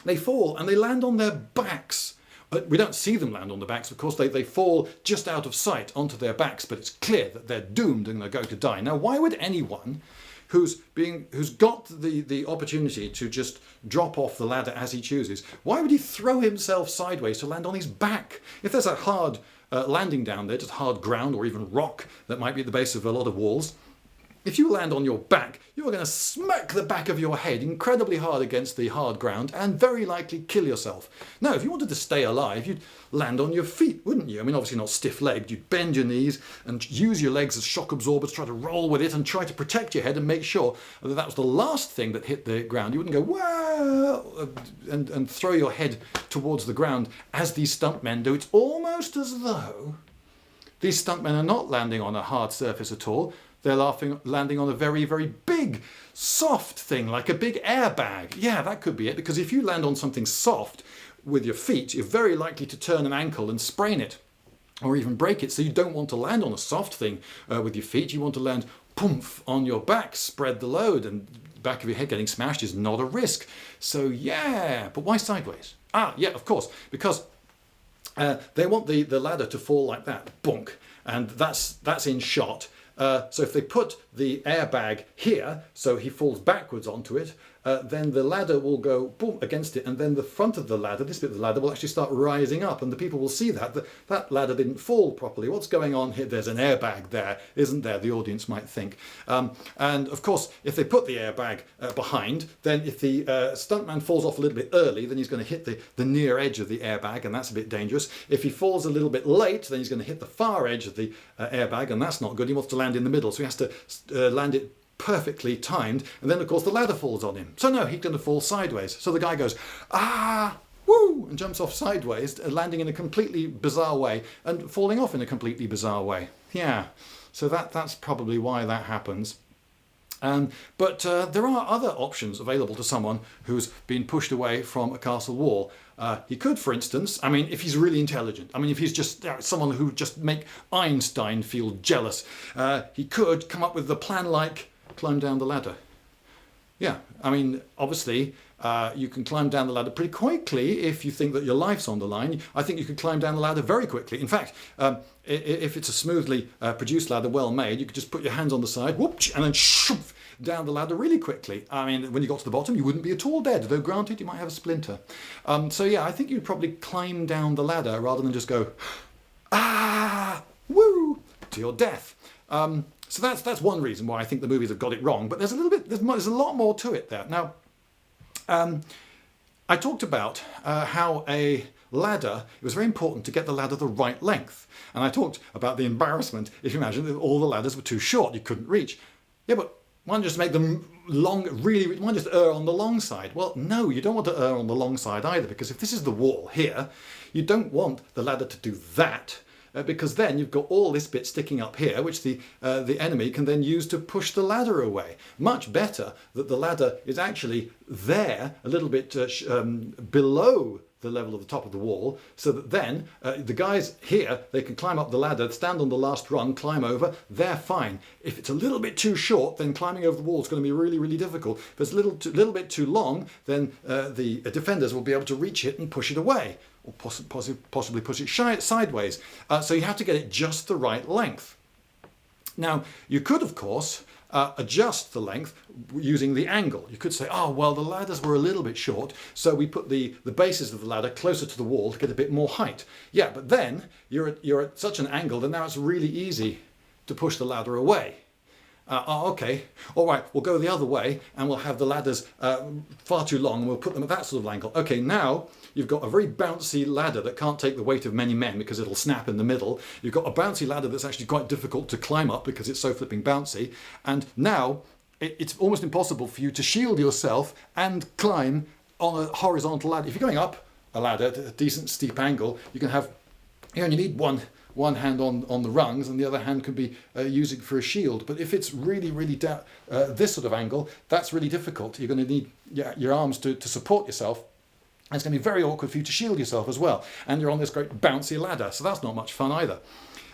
[SPEAKER 1] and they land on their backs. But we don't see them land on the backs. Of course, they fall just out of sight onto their backs, but it's clear that they're doomed and they're going to die. Now, why would anyone who's got the opportunity to just drop off the ladder as he chooses, why would he throw himself sideways to land on his back? If there's a hard landing down there, just hard ground or even rock that might be at the base of a lot of walls, if you land on your back, you are going to smack the back of your head incredibly hard against the hard ground and very likely kill yourself. Now, if you wanted to stay alive, you'd land on your feet, wouldn't you? I mean, obviously not stiff-legged. You'd bend your knees and use your legs as shock absorbers, try to roll with it and try to protect your head and make sure that was the last thing that hit the ground. You wouldn't go, wow, and throw your head towards the ground as these stuntmen do. It's almost as though these stuntmen are not landing on a hard surface at all. They're landing on a very, very big, soft thing, like a big airbag. Yeah, that could be it, because if you land on something soft with your feet, you're very likely to turn an ankle and sprain it, or even break it. So you don't want to land on a soft thing with your feet. You want to land, poof, on your back, spread the load, and the back of your head getting smashed is not a risk. So yeah, but why sideways? Ah, yeah, of course, because they want the ladder to fall like that, bonk, and that's in shot. So if they put the airbag here, so he falls backwards onto it, then the ladder will go boom against it, and then the front of the ladder, this bit of the ladder, will actually start rising up, and the people will see that ladder didn't fall properly. What's going on here? There's an airbag there, isn't there? The audience might think. And of course, if they put the airbag behind, then if the stuntman falls off a little bit early, then he's going to hit the near edge of the airbag, and that's a bit dangerous. If he falls a little bit late, then he's going to hit the far edge of the airbag, and that's not good. He wants to land in the middle, so he has to land it perfectly timed, and then of course the ladder falls on him. So no, he's going to fall sideways. So the guy goes, ah, woo, and jumps off sideways, landing in a completely bizarre way and falling off in a completely bizarre way. Yeah, so that's probably why that happens. But there are other options available to someone who's been pushed away from a castle wall. He could, for instance, I mean, if he's really intelligent, I mean, if he's just someone who just make Einstein feel jealous, he could come up with the plan like climb down the ladder. Yeah, I mean, obviously, you can climb down the ladder pretty quickly if you think that your life's on the line. I think you could climb down the ladder very quickly. In fact, if it's a smoothly produced ladder, well made, you could just put your hands on the side, whoop, and then shoof down the ladder really quickly. I mean, when you got to the bottom, you wouldn't be at all dead, though granted, you might have a splinter. So yeah, I think you'd probably climb down the ladder rather than just go, ah, woo, to your death. So that's one reason why I think the movies have got it wrong. But there's a lot more to it there. Now, I talked about how a ladder, it was very important to get the ladder the right length. And I talked about the embarrassment, if you imagine, that all the ladders were too short, you couldn't reach. Yeah, but why not just make them long, really, why not just err on the long side? Well, no, you don't want to err on the long side either, because if this is the wall here, you don't want the ladder to do that. Because then you've got all this bit sticking up here, which the enemy can then use to push the ladder away. Much better that the ladder is actually there, a little bit below the level of the top of the wall, so that then the guys here, they can climb up the ladder, stand on the last rung, climb over, they're fine. If it's a little bit too short, then climbing over the wall is going to be really, really difficult. If it's a little bit too long, then the defenders will be able to reach it and push it away, or possibly push it sideways. So you have to get it just the right length. Now, you could, of course, adjust the length using the angle. You could say, oh, well, the ladders were a little bit short, so we put the bases of the ladder closer to the wall to get a bit more height. Yeah, but then you're at such an angle that now it's really easy to push the ladder away. Okay, all right, we'll go the other way and we'll have the ladders far too long and we'll put them at that sort of angle. Okay, now you've got a very bouncy ladder that can't take the weight of many men because it'll snap in the middle. You've got a bouncy ladder that's actually quite difficult to climb up because it's so flipping bouncy. And now it's almost impossible for you to shield yourself and climb on a horizontal ladder. If you're going up a ladder at a decent steep angle, you only need one hand on the rungs and the other hand can be using for a shield. But if it's really, really this sort of angle, that's really difficult. You're going to need your arms to support yourself. And it's going to be very awkward for you to shield yourself as well. And you're on this great bouncy ladder, so that's not much fun either.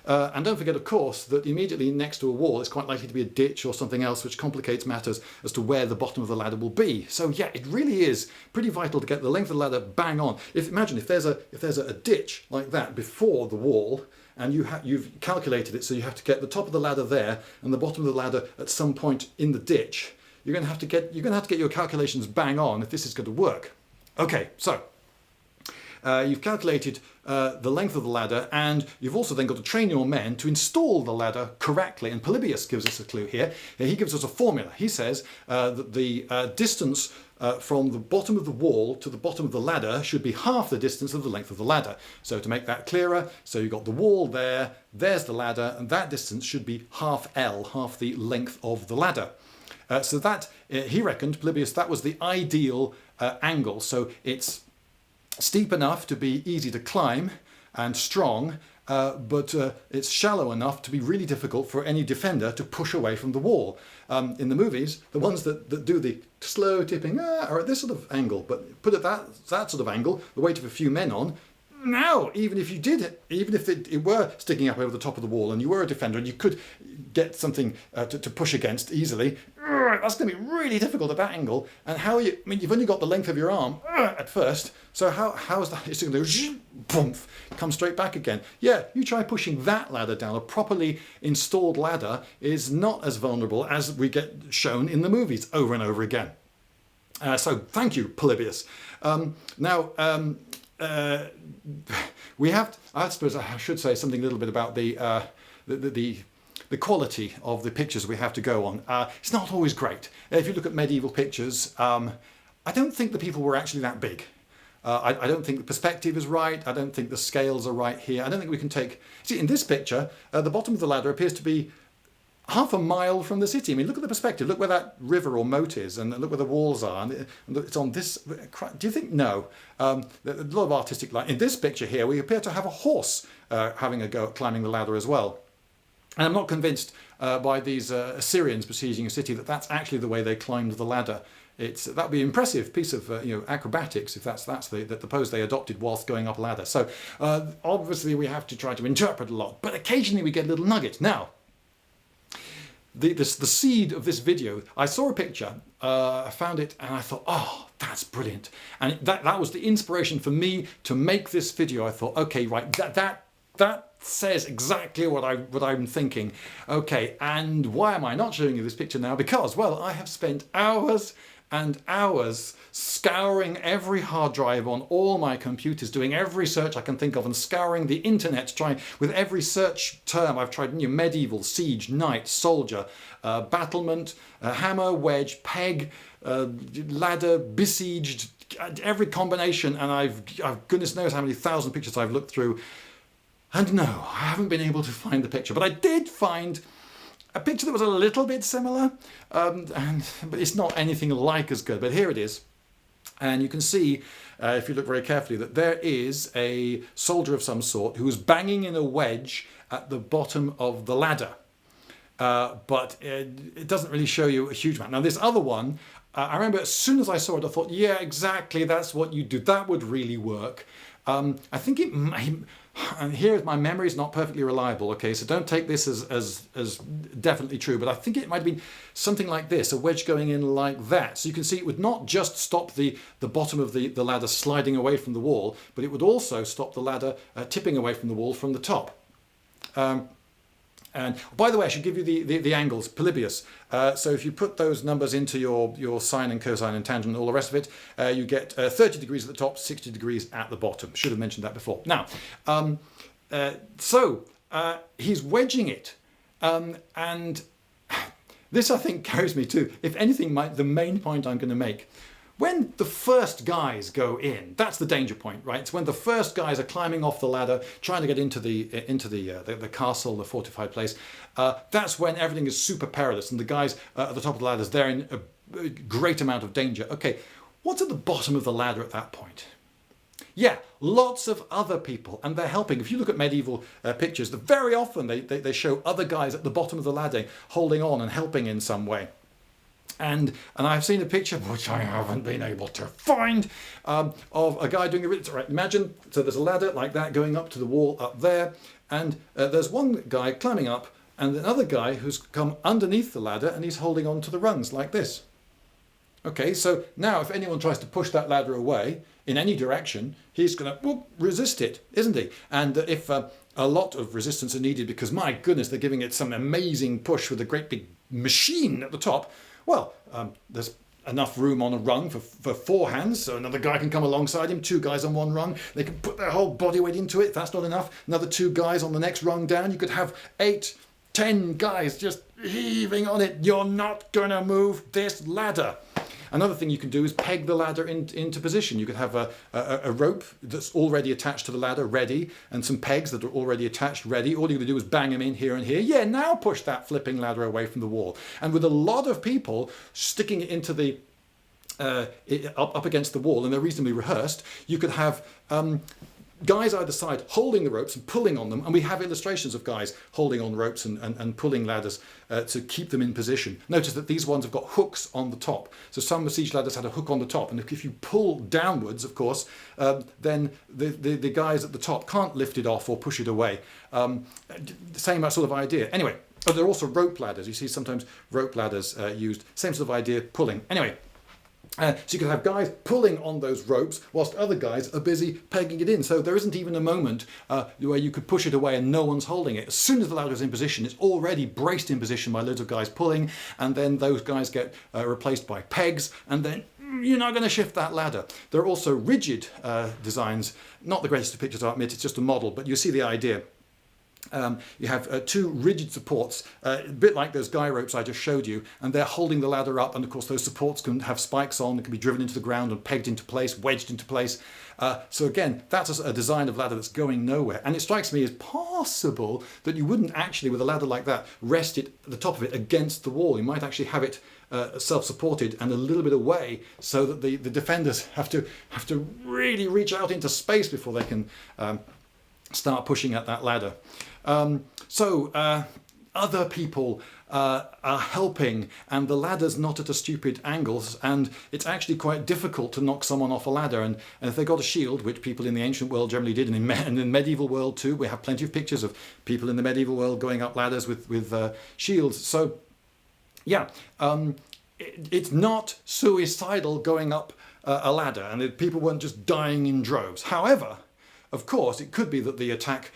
[SPEAKER 1] And don't forget, of course, that immediately next to a wall it's quite likely to be a ditch or something else, which complicates matters as to where the bottom of the ladder will be. So yeah, it really is pretty vital to get the length of the ladder bang on. Imagine if there's a ditch like that before the wall, and you've calculated it, so you have to get the top of the ladder there and the bottom of the ladder at some point in the ditch. You're going to have to get your calculations bang on if this is going to work. Okay, so you've calculated the length of the ladder, and you've also then got to train your men to install the ladder correctly. And Polybius gives us a clue here. He gives us a formula. He says that the distance from the bottom of the wall to the bottom of the ladder should be half the distance of the length of the ladder. So to make that clearer, so you've got the wall there, there's the ladder, and that distance should be half L, half the length of the ladder. So that, he reckoned, Polybius, that was the ideal angle. So it's steep enough to be easy to climb and strong, but it's shallow enough to be really difficult for any defender to push away from the wall. In the movies, the ones that do the slow tipping are at this sort of angle, but put at that sort of angle, the weight of a few men on, now, even if it were sticking up over the top of the wall and you were a defender and you could get something to push against easily, that's going to be really difficult at that angle. And you've only got the length of your arm at first, so how is that? It's going to go come straight back again. Yeah, you try pushing that ladder down. A properly installed ladder is not as vulnerable as we get shown in the movies over and over again. So thank you, Polybius. I suppose I should say something a little bit about the quality of the pictures we have to go on. It's not always great. If you look at medieval pictures, I don't think the people were actually that big. I don't think the perspective is right. I don't think the scales are right here. I don't think we can take... See, in this picture, the bottom of the ladder appears to be half a mile from the city. I mean, look at the perspective. Look where that river or moat is, and look where the walls are. And it's on this. Do you think? No. A lot of artistic light. In this picture here, we appear to have a horse having a go at climbing the ladder as well. And I'm not convinced by these Assyrians besieging a city that that's actually the way they climbed the ladder. That would be an impressive piece of acrobatics if that's the pose they adopted whilst going up a ladder. So obviously we have to try to interpret a lot, but occasionally we get little nuggets. Now, the seed of this video, I saw a picture, I found it, and I thought, oh, that's brilliant. And that was the inspiration for me to make this video. I thought, okay, right, that says exactly what I'm thinking. Okay, and why am I not showing you this picture now? Because, well, I have spent hours and hours scouring every hard drive on all my computers, doing every search I can think of, and scouring the internet, trying with every search term. I've tried medieval, siege, knight, soldier, battlement, hammer, wedge, peg, ladder, besieged, every combination, and I've goodness knows how many thousand pictures I've looked through. And no, I haven't been able to find the picture, but I did find a picture that was a little bit similar, but it's not anything like as good. But here it is. And you can see, if you look very carefully, that there is a soldier of some sort who is banging in a wedge at the bottom of the ladder. But it doesn't really show you a huge amount. Now, this other one, I remember as soon as I saw it, I thought, yeah, exactly, that's what you do. That would really work. I think it may, and here my memory is not perfectly reliable, okay, so don't take this as definitely true, but I think it might have been something like this, a wedge going in like that. So you can see it would not just stop the bottom of the ladder sliding away from the wall, but it would also stop the ladder tipping away from the wall from the top. And by the way, I should give you the angles, Polybius. So if you put those numbers into your sine and cosine and tangent and all the rest of it, you get 30 degrees at the top, 60 degrees at the bottom. Should have mentioned that before. Now, he's wedging it. And this, I think, carries me to, if anything, the main point I'm going to make. When the first guys go in, that's the danger point, right? It's when the first guys are climbing off the ladder, trying to get into the castle, the fortified place. That's when everything is super perilous, and the guys at the top of the ladders, they're in a great amount of danger. Okay, what's at the bottom of the ladder at that point? Yeah, lots of other people, and they're helping. If you look at medieval pictures, very often they show other guys at the bottom of the ladder holding on and helping in some way. And I've seen a picture, which I haven't been able to find, of a guy doing it. Right, imagine, so there's a ladder like that going up to the wall up there, and there's one guy climbing up, and another guy who's come underneath the ladder, and he's holding on to the rungs like this. Okay, so now if anyone tries to push that ladder away in any direction, he's going to resist it, isn't he? And if a lot of resistance are needed because, my goodness, they're giving it some amazing push with a great big machine at the top, well, there's enough room on a rung for 4 hands, so another guy can come alongside him, 2 guys on one rung, they can put their whole body weight into it. If that's not enough, another 2 guys on the next rung down. You could have 8, 10 guys just heaving on it. You're not going to move this ladder. Another thing you can do is peg the ladder into position. You could have a rope that's already attached to the ladder, ready, and some pegs that are already attached, ready. All you're going to do is bang them in here and here. Yeah, now push that flipping ladder away from the wall. And with a lot of people sticking it into the up against the wall, and they're reasonably rehearsed, you could have guys either side holding the ropes and pulling on them, and we have illustrations of guys holding on ropes and pulling ladders to keep them in position. Notice that these ones have got hooks on the top. So some siege ladders had a hook on the top, and if you pull downwards, of course, then the guys at the top can't lift it off or push it away. Same sort of idea. Anyway, there are also rope ladders. You see sometimes rope ladders used. Same sort of idea, pulling. Anyway. So you can have guys pulling on those ropes whilst other guys are busy pegging it in. So there isn't even a moment where you could push it away and no one's holding it. As soon as the ladder is in position, it's already braced in position by loads of guys pulling, and then those guys get replaced by pegs, and then you're not going to shift that ladder. There are also rigid designs. Not the greatest of pictures, I admit, it's just a model, but you see the idea. You have 2 rigid supports, a bit like those guy ropes I just showed you, and they're holding the ladder up, and of course those supports can have spikes on, that can be driven into the ground and pegged into place, wedged into place. So again, that's a design of ladder that's going nowhere, and it strikes me as possible that you wouldn't actually, with a ladder like that, rest it, the top of it, against the wall. You might actually have it self-supported and a little bit away, so that the defenders have to really reach out into space before they can start pushing at that ladder. Other people are helping, and the ladder's not at a stupid angle, and it's actually quite difficult to knock someone off a ladder. And if they got a shield, which people in the ancient world generally did, and in the medieval world too, we have plenty of pictures of people in the medieval world going up ladders with shields. So yeah, it's not suicidal going up a ladder, and people weren't just dying in droves. However, of course, it could be that the attack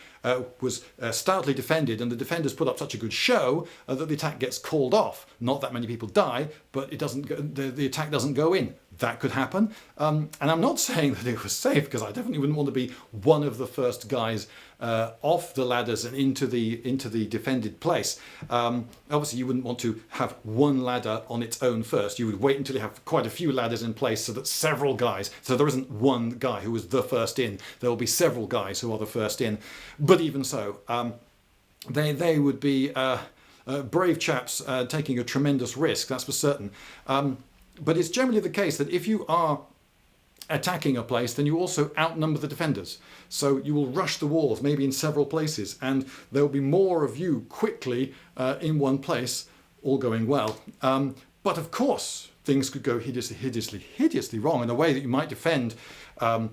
[SPEAKER 1] was stoutly defended, and the defenders put up such a good show that the attack gets called off. Not that many people die, but it doesn't. The attack doesn't go in. That could happen. And I'm not saying that it was safe, because I definitely wouldn't want to be one of the first guys off the ladders and into the defended place. Obviously, you wouldn't want to have one ladder on its own first. You would wait until you have quite a few ladders in place, so that several guys. So there isn't one guy who was the first in. There will be several guys who are the first in. But even so, they would be brave chaps taking a tremendous risk. That's for certain. But it's generally the case that if you are attacking a place, then you also outnumber the defenders. So you will rush the walls, maybe in several places, and there will be more of you quickly in one place, all going well. But of course, things could go hideously wrong in a way that you might defend a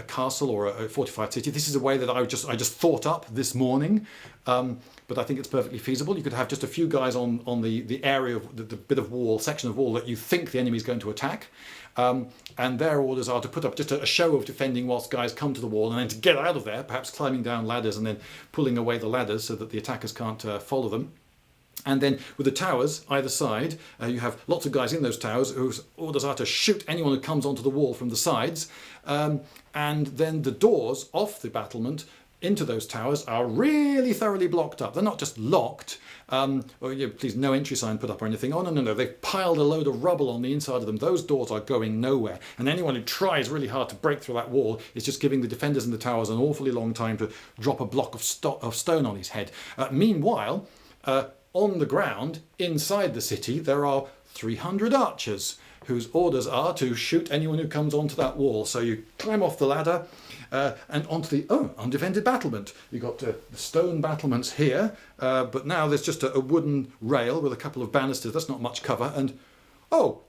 [SPEAKER 1] castle or a fortified city. This is a way that I just thought up this morning, but I think it's perfectly feasible. You could have just a few guys on the area of the bit of wall, section of wall that you think the enemy is going to attack, and their orders are to put up just a show of defending whilst guys come to the wall, and then to get out of there, perhaps climbing down ladders and then pulling away the ladders so that the attackers can't follow them. And then with the towers either side, you have lots of guys in those towers whose orders are to shoot anyone who comes onto the wall from the sides. And then the doors off the battlement into those towers are really thoroughly blocked up. They're not just locked, please no entry sign put up or anything. Oh no, they've piled a load of rubble on the inside of them. Those doors are going nowhere. And anyone who tries really hard to break through that wall is just giving the defenders in the towers an awfully long time to drop a block of stone on his head. Meanwhile, on the ground, inside the city, there are 300 archers whose orders are to shoot anyone who comes onto that wall. So you climb off the ladder and onto the undefended battlement. You've got the stone battlements here, but now there's just a wooden rail with a couple of banisters. That's not much cover. And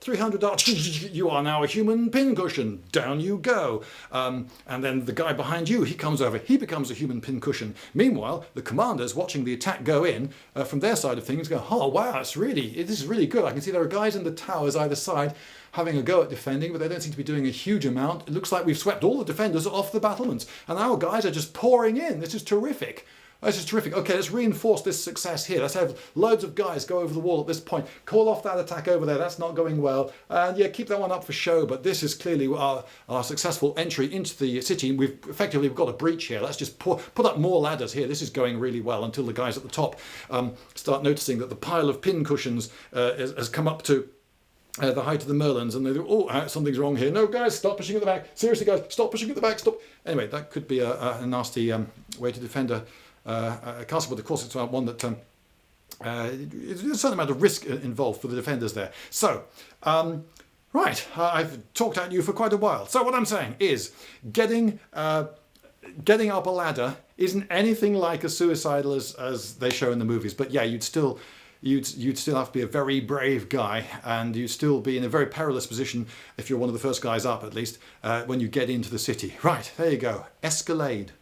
[SPEAKER 1] 300 archers, you are now a human pincushion. Down you go. And then the guy behind you, he comes over. He becomes a human pincushion. Meanwhile, the commanders watching the attack go in, from their side of things, go, oh wow, this is really good. I can see there are guys in the towers either side having a go at defending, but they don't seem to be doing a huge amount. It looks like we've swept all the defenders off the battlements. And our guys are just pouring in. This is terrific. This is terrific. Okay, let's reinforce this success here. Let's have loads of guys go over the wall at this point. Call off that attack over there. That's not going well. And yeah, keep that one up for show. But this is clearly our successful entry into the city. We've got a breach here. Let's just put up more ladders here. This is going really well until the guys at the top start noticing that the pile of pin cushions has come up to the height of the Merlons, and they go, something's wrong here. No, guys, stop pushing at the back. Seriously, guys, stop pushing at the back. Stop. Anyway, that could be a nasty way to defend a castle, but of course it's one that there's a certain amount of risk involved for the defenders there. So, right, I've talked at you for quite a while. So what I'm saying is, getting up a ladder isn't anything like as suicidal as they show in the movies. But yeah, you'd still have to be a very brave guy, and you'd still be in a very perilous position if you're one of the first guys up, at least, when you get into the city. Right, there you go. Escalade.